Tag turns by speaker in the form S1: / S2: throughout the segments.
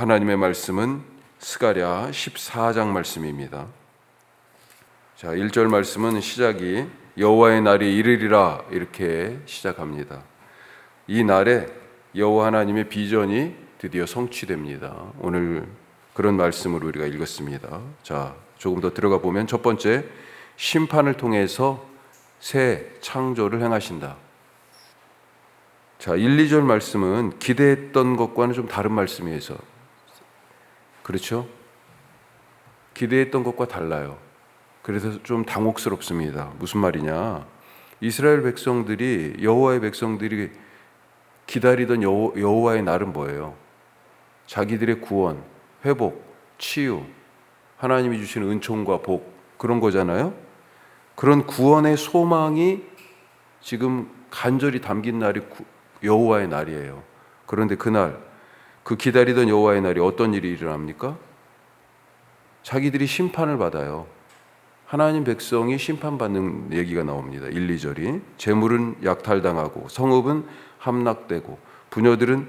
S1: 하나님의 말씀은 스가랴 14장 말씀입니다. 자, 1절 말씀은 시작이 여호와의 날이 이르리라 이렇게 시작합니다. 이 날에 여호와 하나님의 비전이 드디어 성취됩니다. 오늘 그런 말씀을 우리가 읽었습니다. 자, 조금 더 들어가 보면 첫 번째, 심판을 통해서 새 창조를 행하신다. 자, 1, 2절 말씀은 기대했던 것과는 좀 다른 말씀이에요. 그렇죠? 기대했던 것과 달라요. 그래서 좀 당혹스럽습니다. 무슨 말이냐? 이스라엘 백성들이, 여호와의 백성들이 기다리던 여호와의 날은 뭐예요? 자기들의 구원, 회복, 치유, 하나님이 주시는 은총과 복, 그런 거잖아요. 그런 구원의 소망이 지금 간절히 담긴 날이 여호와의 날이에요. 그런데 그날, 그 기다리던 여호와의 날이 어떤 일이 일어납니까? 자기들이 심판을 받아요. 하나님 백성이 심판받는 얘기가 나옵니다. 1, 2절이 재물은 약탈당하고 성읍은 함락되고 부녀들은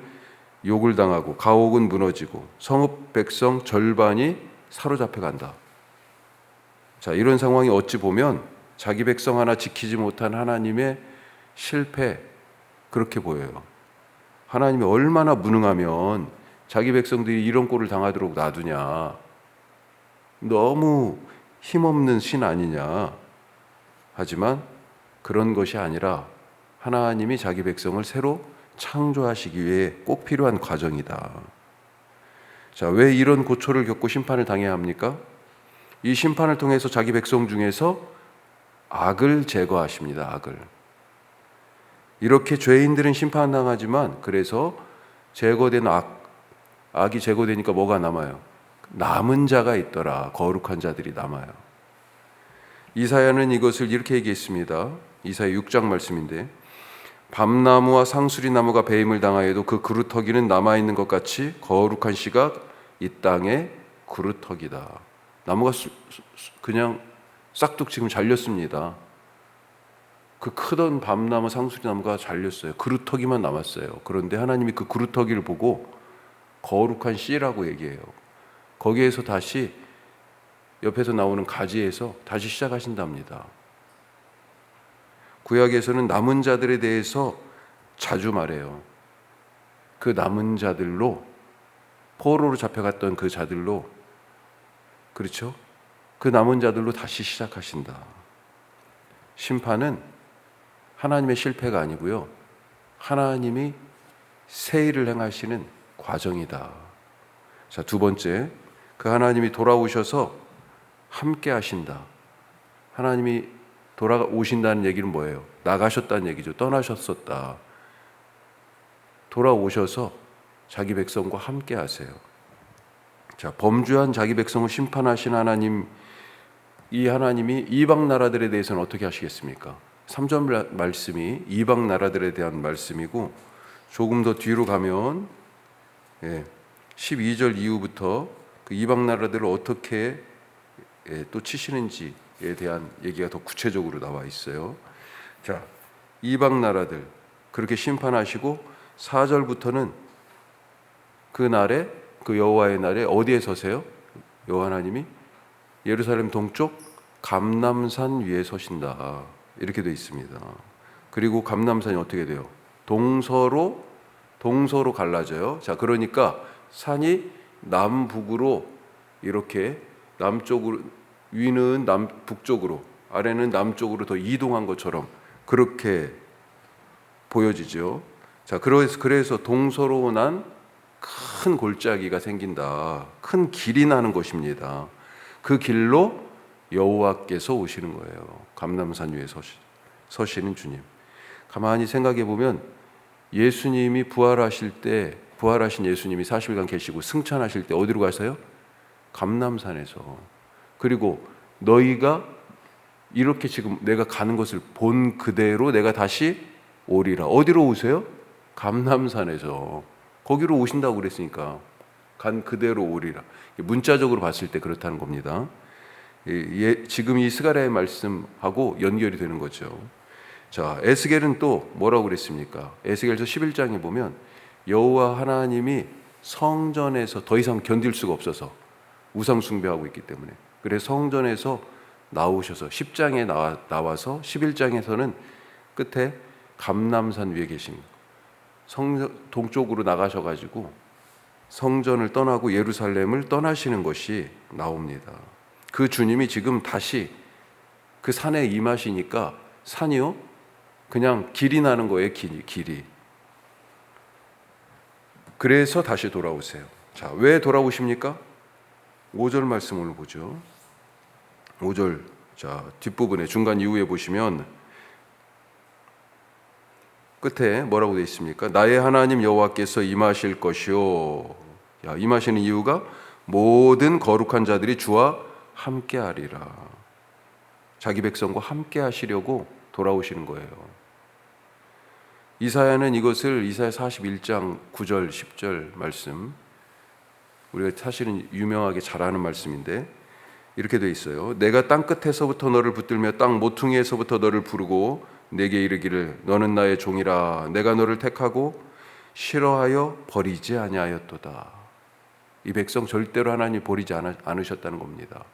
S1: 욕을 당하고 가옥은 무너지고 성읍 백성 절반이 사로잡혀 간다. 자, 이런 상황이 어찌 보면 자기 백성 하나 지키지 못한 하나님의 실패, 그렇게 보여요. 하나님이 얼마나 무능하면 자기 백성들이 이런 꼴을 당하도록 놔두냐. 너무 힘없는 신 아니냐. 하지만 그런 것이 아니라 하나님이 자기 백성을 새로 창조하시기 위해 꼭 필요한 과정이다. 자, 왜 이런 고초를 겪고 심판을 당해야 합니까? 이 심판을 통해서 자기 백성 중에서 악을 제거하십니다. 악을. 이렇게 죄인들은 심판당하지만 그래서 제거된 악이 제거되니까 뭐가 남아요? 남은 자가 있더라. 거룩한 자들이 남아요. 이사야는 이것을 이렇게 얘기했습니다. 이사야 6장 말씀인데, 밤나무와 상수리나무가 배임을 당하여도 그 그루터기는 남아있는 것 같이 거룩한 씨가 이 땅의 그루터기다. 나무가 그냥 싹둑 지금 잘렸습니다. 그 크던 밤나무, 상수리나무가 잘렸어요. 그루터기만 남았어요. 그런데 하나님이 그 그루터기를 보고 거룩한 씨라고 얘기해요. 거기에서 다시 옆에서 나오는 가지에서 다시 시작하신답니다. 구약에서는 남은 자들에 대해서 자주 말해요. 그 남은 자들로, 포로로 잡혀갔던 그 자들로, 그렇죠? 그 남은 자들로 다시 시작하신다. 심판은 하나님의 실패가 아니고요, 하나님이 새 일을 행하시는 과정이다. 자, 두 번째, 그 하나님이 돌아오셔서 함께 하신다. 하나님이 돌아오신다는 얘기는 뭐예요? 나가셨다는 얘기죠. 떠나셨었다. 돌아오셔서 자기 백성과 함께 하세요. 자, 범죄한 자기 백성을 심판하신 하나님, 이 하나님이 이방 나라들에 대해서는 어떻게 하시겠습니까? 3절 말씀이 이방 나라들에 대한 말씀이고, 조금 더 뒤로 가면 12절 이후부터 그 이방 나라들을 어떻게 또 치시는지에 대한 얘기가 더 구체적으로 나와 있어요. 자, 이방 나라들 그렇게 심판하시고 4절부터는 그 날에, 그 여호와의 날에 어디에 서세요? 여호와 하나님이 예루살렘 동쪽 감람산 위에 서신다. 이렇게 되어 있습니다. 그리고 감람산이 어떻게 돼요? 동서로 갈라져요. 자, 그러니까 산이 남북으로 이렇게 남쪽으로, 위는 북쪽으로, 아래는 남쪽으로 더 이동한 것처럼 그렇게 보여지죠. 자, 그래서 동서로 난 큰 골짜기가 생긴다. 큰 길이 나는 것입니다. 그 길로 여호와께서 오시는 거예요. 감람산 위에 서시는 주님. 가만히 생각해 보면 예수님이 부활하신 예수님이 40일간 계시고 승천하실 때 어디로 가세요? 감람산에서. 그리고 너희가 이렇게 지금 내가 가는 것을 본 그대로 내가 다시 오리라. 어디로 오세요? 감람산에서. 거기로 오신다고 그랬으니까 간 그대로 오리라. 문자적으로 봤을 때 그렇다는 겁니다. 지금 이 스가랴의 말씀하고 연결이 되는 거죠. 자, 에스겔은 또 뭐라고 그랬습니까? 에스겔서 11장에 보면 여호와 하나님이 성전에서 더 이상 견딜 수가 없어서 우상 숭배하고 있기 때문에, 그래서 성전에서 나오셔서 10장에 나와서 11장에서는 끝에 감람산 위에 계신 동쪽으로 나가셔가지고 성전을 떠나고 예루살렘을 떠나시는 것이 나옵니다. 그 주님이 지금 다시 그 산에 임하시니까 산이요 그냥 길이 나는 거예요. 길이. 그래서 다시 돌아오세요. 자, 왜 돌아오십니까? 5절 말씀을 보죠. 5절, 자, 뒷부분에 중간 이후에 보시면 끝에 뭐라고 되어 있습니까? 나의 하나님 여호와께서 임하실 것이요. 야, 임하시는 이유가 모든 거룩한 자들이 주와 함께하리라. 자기 백성과 함께 하시려고 돌아오시는 거예요. 이사야는 이것을 이사야 41장 9절 10절 말씀, 우리가 사실은 유명하게 잘 아는 말씀인데 이렇게 되어 있어요. 내가 땅 끝에서부터 너를 붙들며 땅 모퉁이에서부터 너를 부르고 내게 이르기를 너는 나의 종이라. 내가 너를 택하고 싫어하여 버리지 아니하였도다. 이 백성 절대로 하나님 버리지 않으셨다는 겁니다.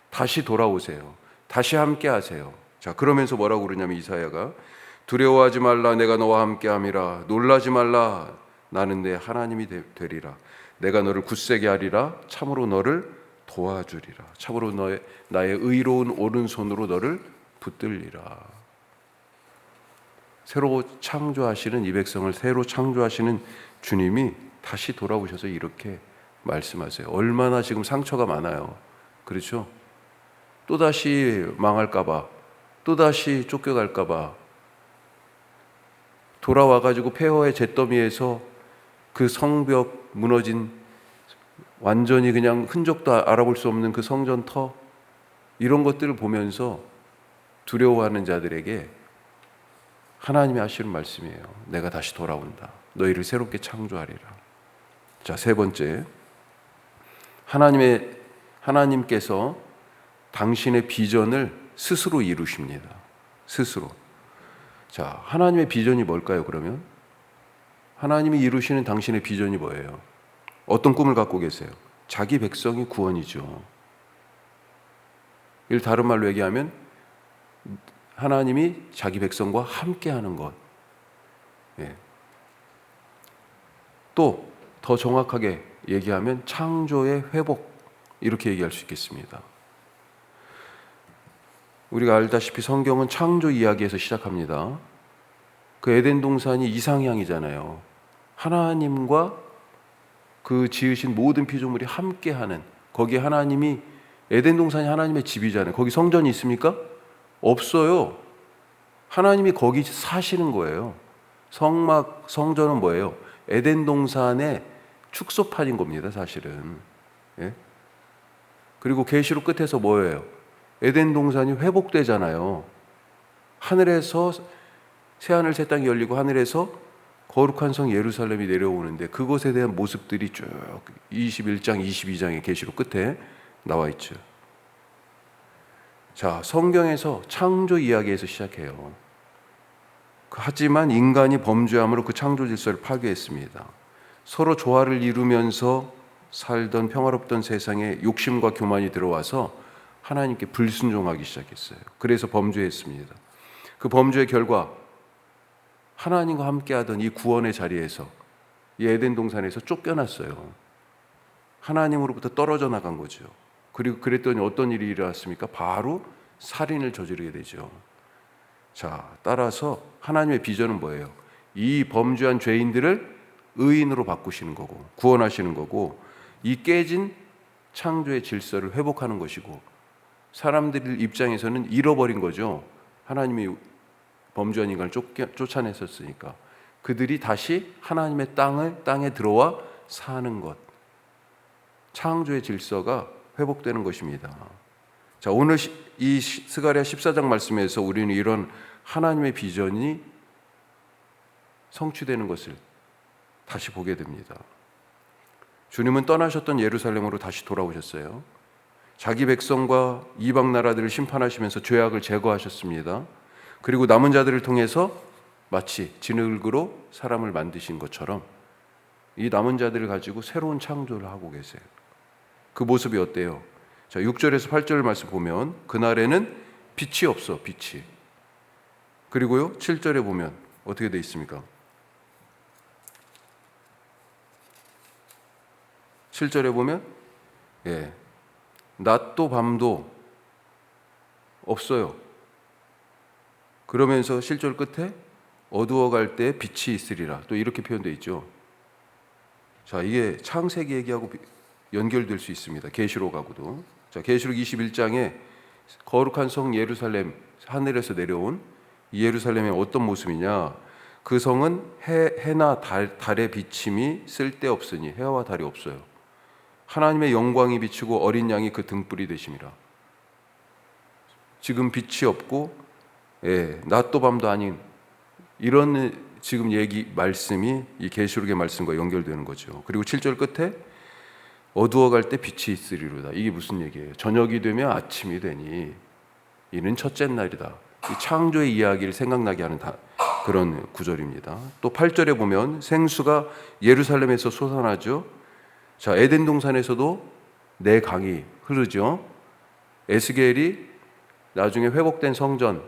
S1: 다시 돌아오세요. 다시 함께 하세요. 자, 그러면서 뭐라고 그러냐면 이사야가 두려워하지 말라. 내가 너와 함께 함이라. 놀라지 말라. 나는 내 하나님이 되리라. 내가 너를 굳세게 하리라. 참으로 너를 도와주리라. 참으로 나의 의로운 오른손으로 너를 붙들리라. 새로 창조하시는 이 백성을 새로 창조하시는 주님이 다시 돌아오셔서 이렇게 말씀하세요. 얼마나 지금 상처가 많아요. 그렇죠? 또다시 망할까봐, 또다시 쫓겨갈까봐 돌아와가지고 폐허의 잿더미에서 그 성벽 무너진 완전히 그냥 흔적도 알아볼 수 없는 그 성전터, 이런 것들을 보면서 두려워하는 자들에게 하나님이 하시는 말씀이에요. 내가 다시 돌아온다. 너희를 새롭게 창조하리라. 자, 세 번째, 하나님께서 당신의 비전을 스스로 이루십니다. 스스로. 자, 하나님의 비전이 뭘까요? 그러면 하나님이 이루시는 당신의 비전이 뭐예요? 어떤 꿈을 갖고 계세요? 자기 백성이 구원이죠. 이를 다른 말로 얘기하면 하나님이 자기 백성과 함께하는 것. 예. 또 더 정확하게 얘기하면 창조의 회복, 이렇게 얘기할 수 있겠습니다. 우리가 알다시피 성경은 창조 이야기에서 시작합니다. 그 에덴 동산이 이상향이잖아요. 하나님과 그 지으신 모든 피조물이 함께하는, 거기에 하나님이, 에덴 동산이 하나님의 집이잖아요. 거기 성전이 있습니까? 없어요. 하나님이 거기 사시는 거예요. 성전은 뭐예요? 에덴 동산의 축소판인 겁니다, 사실은. 예? 그리고 계시록 끝에서 뭐예요? 에덴 동산이 회복되잖아요. 하늘에서 새하늘 새 땅이 열리고 하늘에서 거룩한 성 예루살렘이 내려오는데 그것에 대한 모습들이 쭉 21장, 22장의 계시록 끝에 나와 있죠. 자, 성경에서 창조 이야기에서 시작해요. 하지만 인간이 범죄함으로 그 창조 질서를 파괴했습니다. 서로 조화를 이루면서 살던 평화롭던 세상에 욕심과 교만이 들어와서 하나님께 불순종하기 시작했어요. 그래서 범죄했습니다. 그 범죄의 결과 하나님과 함께하던 이 구원의 자리에서, 이 에덴 동산에서 쫓겨났어요. 하나님으로부터 떨어져 나간 거죠. 그리고 그랬더니 어떤 일이 일어났습니까? 바로 살인을 저지르게 되죠. 자, 따라서 하나님의 비전은 뭐예요? 이 범죄한 죄인들을 의인으로 바꾸시는 거고, 구원하시는 거고, 이 깨진 창조의 질서를 회복하는 것이고, 사람들 입장에서는 잃어버린 거죠. 하나님이 범죄한 인간을 쫓아냈었으니까 그들이 다시 하나님의 땅에 들어와 사는 것, 창조의 질서가 회복되는 것입니다. 자, 오늘 이 스가랴 14장 말씀에서 우리는 이런 하나님의 비전이 성취되는 것을 다시 보게 됩니다. 주님은 떠나셨던 예루살렘으로 다시 돌아오셨어요. 자기 백성과 이방 나라들을 심판하시면서 죄악을 제거하셨습니다. 그리고 남은 자들을 통해서 마치 진흙으로 사람을 만드신 것처럼 이 남은 자들을 가지고 새로운 창조를 하고 계세요. 그 모습이 어때요? 자, 6절에서 8절 말씀 보면 그날에는 빛이 없어, 빛이. 그리고요, 7절에 보면 어떻게 돼 있습니까? 7절에 보면 낮도 밤도 없어요. 그러면서 7절 끝에 어두워갈 때 빛이 있으리라. 또 이렇게 표현되어 있죠. 자, 이게 창세기 얘기하고 연결될 수 있습니다. 계시록하고도. 자, 계시록 21장에 거룩한 성 예루살렘, 하늘에서 내려온 이 예루살렘의 어떤 모습이냐? 그 성은 해나 달의 비침이 쓸데없으니, 해와 달이 없어요. 하나님의 영광이 비치고 어린 양이 그 등불이 되심이라. 지금 빛이 없고 낮도 밤도 아닌 이런 지금 말씀이 이 계시록의 말씀과 연결되는 거죠. 그리고 7절 끝에 어두워갈 때 빛이 있으리로다. 이게 무슨 얘기예요? 저녁이 되면 아침이 되니 이는 첫째 날이다. 이 창조의 이야기를 생각나게 하는 그런 구절입니다. 또 8절에 보면 생수가 예루살렘에서 솟아나죠. 자, 에덴 동산에서도 내 강이 흐르죠. 에스겔이 나중에 회복된 성전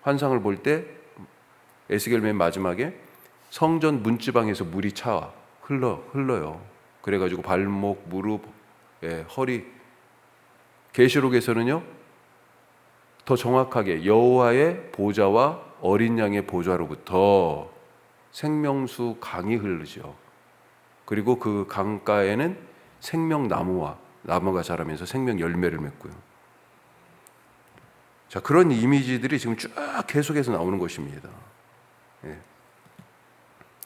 S1: 환상을 볼 때 에스겔 맨 마지막에 성전 문지방에서 물이 차와 흘러요. 그래가지고 발목, 무릎, 허리. 계시록에서는요 더 정확하게 여호와의 보좌와 어린 양의 보좌로부터 생명수 강이 흐르죠. 그리고 그 강가에는 생명나무와 나무가 자라면서 생명 열매를 맺고요. 자, 그런 이미지들이 지금 쭉 계속해서 나오는 것입니다.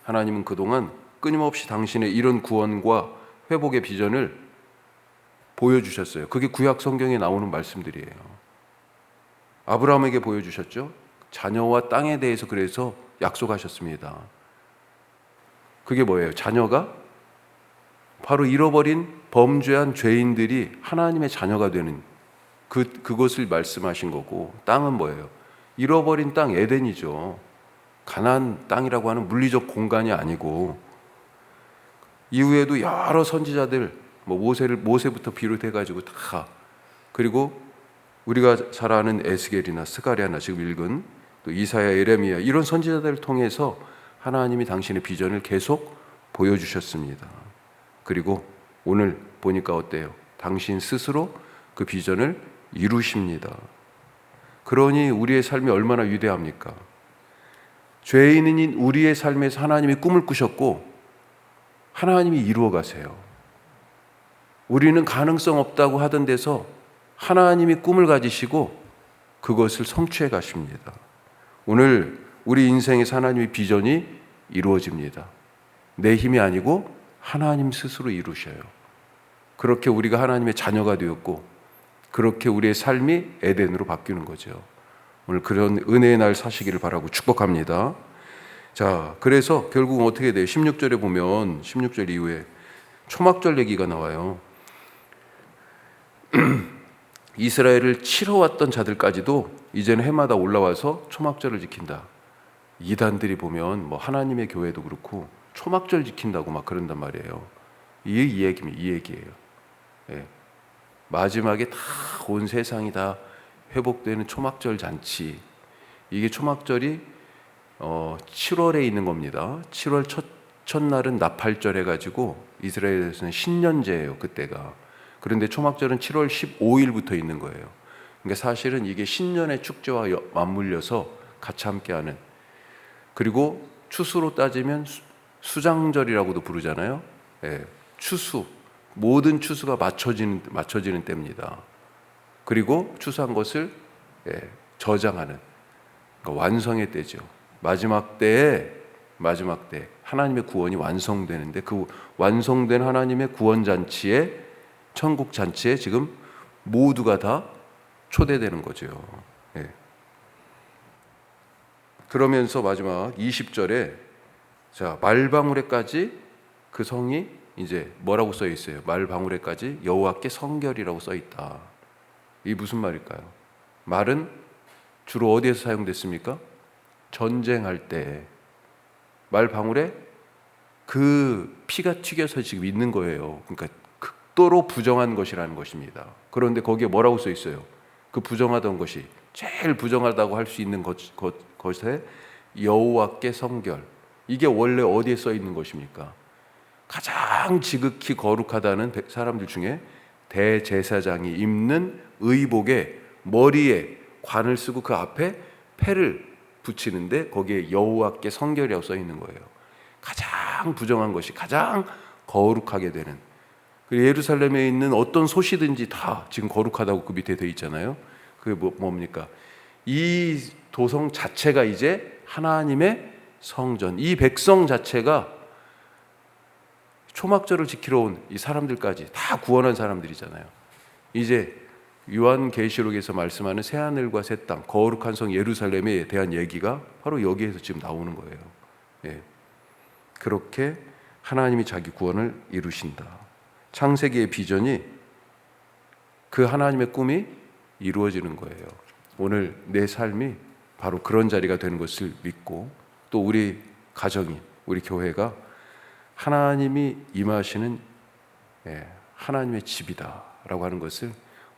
S1: 하나님은 그동안 끊임없이 당신의 이런 구원과 회복의 비전을 보여주셨어요. 그게 구약 성경에 나오는 말씀들이에요. 아브라함에게 보여주셨죠. 자녀와 땅에 대해서 그래서 약속하셨습니다. 그게 뭐예요? 자녀가 바로 잃어버린 범죄한 죄인들이 하나님의 자녀가 되는 그것을 말씀하신 거고, 땅은 뭐예요? 잃어버린 땅 에덴이죠. 가나안 땅이라고 하는 물리적 공간이 아니고, 이후에도 여러 선지자들 모세부터 비롯해 가지고 다, 그리고 우리가 잘 아는 에스겔이나 스가랴나 지금 읽은 또 이사야, 예레미야 이런 선지자들을 통해서 하나님이 당신의 비전을 계속 보여주셨습니다. 그리고 오늘 보니까 어때요? 당신 스스로 그 비전을 이루십니다. 그러니 우리의 삶이 얼마나 위대합니까? 죄인인 우리의 삶에서 하나님이 꿈을 꾸셨고 하나님이 이루어 가세요. 우리는 가능성 없다고 하던 데서 하나님이 꿈을 가지시고 그것을 성취해 가십니다. 오늘 우리 인생에서 하나님의 비전이 이루어집니다. 내 힘이 아니고 하나님 스스로 이루셔요. 그렇게 우리가 하나님의 자녀가 되었고 그렇게 우리의 삶이 에덴으로 바뀌는 거죠. 오늘 그런 은혜의 날 사시기를 바라고 축복합니다. 자, 그래서 결국은 어떻게 돼요? 16절에 보면 16절 이후에 초막절 얘기가 나와요. 이스라엘을 치러왔던 자들까지도 이제는 해마다 올라와서 초막절을 지킨다. 이단들이 보면 뭐 하나님의 교회도 그렇고 초막절 지킨다고 막 그런단 말이에요. 이 얘기예요. 마지막에 다 온 세상이 다 회복되는 초막절 잔치. 이게 초막절이 7월에 있는 겁니다. 7월 첫날은 나팔절 해가지고 이스라엘에서는 신년제예요. 그때가. 그런데 초막절은 7월 15일부터 있는 거예요. 그러니까 사실은 이게 신년의 축제와 맞물려서 같이 함께하는, 그리고 추수로 따지면 수장절이라고도 부르잖아요. 추수, 모든 추수가 맞춰지는 때입니다. 그리고 추수한 것을 저장하는, 그러니까 완성의 때죠. 마지막 때에 하나님의 구원이 완성되는데 그 완성된 하나님의 구원 잔치에, 천국 잔치에 지금 모두가 다 초대되는 거죠. 그러면서 마지막 20절에 자, 말방울에까지 그 성이 이제 뭐라고 써 있어요? 말방울에까지 여호와께 성결이라고 써 있다. 이게 무슨 말일까요? 말은 주로 어디에서 사용됐습니까? 전쟁할 때 말방울에 그 피가 튀겨서 지금 있는 거예요. 그러니까 극도로 부정한 것이라는 것입니다. 그런데 거기에 뭐라고 써 있어요? 그 부정하던 것이 제일 부정하다고 할 수 있는 것에 여호와께 성결. 이게 원래 어디에 써 있는 것입니까? 가장 지극히 거룩하다는 사람들 중에 대제사장이 입는 의복에 머리에 관을 쓰고 그 앞에 패를 붙이는데 거기에 여호와께 성결이라고 써 있는 거예요. 가장 부정한 것이 가장 거룩하게 되는. 예루살렘에 있는 어떤 솥이든지 다 지금 거룩하다고 그 밑에 되어 있잖아요. 그게 뭡니까? 이 도성 자체가 이제 하나님의 성전, 이 백성 자체가 초막절을 지키러 온 이 사람들까지 다 구원한 사람들이잖아요. 이제 요한계시록에서 말씀하는 새하늘과 새 땅, 거룩한 성 예루살렘에 대한 얘기가 바로 여기에서 지금 나오는 거예요. 예. 그렇게 하나님이 자기 구원을 이루신다. 창세기의 비전이 그 하나님의 꿈이 이루어지는 거예요. 오늘 내 삶이 바로 그런 자리가 되는 것을 믿고 또 우리 가정이, 우리 교회가 하나님이 임하시는 하나님의 집이다라고 하는 것을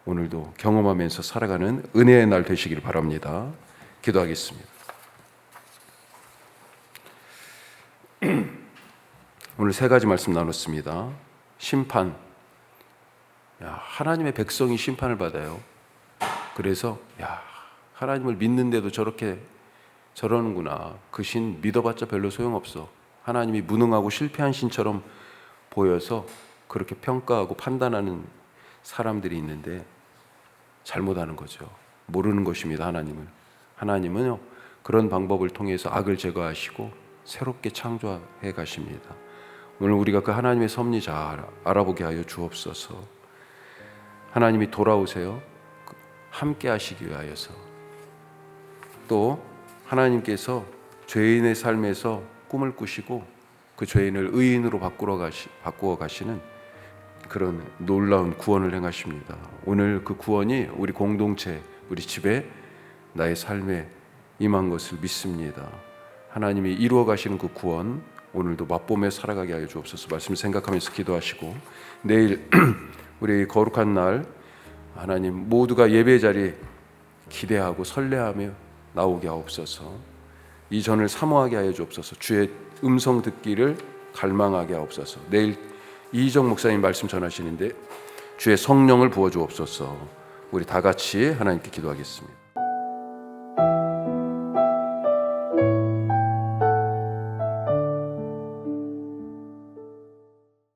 S1: 오늘도 경험하면서 살아가는 은혜의 날 되시기를 바랍니다. 기도하겠습니다. 오늘 세 가지 말씀 나눴습니다. 심판. 하나님의 백성이 심판을 받아요. 그래서 하나님을 믿는데도 저러는구나. 그 신 믿어봤자 별로 소용없어. 하나님이 무능하고 실패한 신처럼 보여서 그렇게 평가하고 판단하는 사람들이 있는데 잘못하는 거죠. 모르는 것입니다. 하나님은요 그런 방법을 통해서 악을 제거하시고 새롭게 창조해 가십니다. 오늘 우리가 그 하나님의 섭리 잘 알아보게 하여 주옵소서. 하나님이 돌아오세요. 함께 하시기 위하여서 또 하나님께서 죄인의 삶에서 꿈을 꾸시고 그 죄인을 의인으로 바꾸어 가시는 그런 놀라운 구원을 행하십니다. 오늘 그 구원이 우리 공동체, 우리 집에 나의 삶에 임한 것을 믿습니다. 하나님이 이루어 가시는 그 구원 오늘도 맛보며 살아가게 하여 주옵소서. 말씀 생각하면서 기도하시고 내일 우리 거룩한 날 하나님 모두가 예배 자리에 기대하고 설레하며 나오게 하옵소서. 이 전을 사모하게 하여 주옵소서. 주의 음성 듣기를 갈망하게 하옵소서. 내일 이희정 목사님 말씀 전하시는데 주의 성령을 부어 주옵소서. 우리 다 같이 하나님께 기도하겠습니다.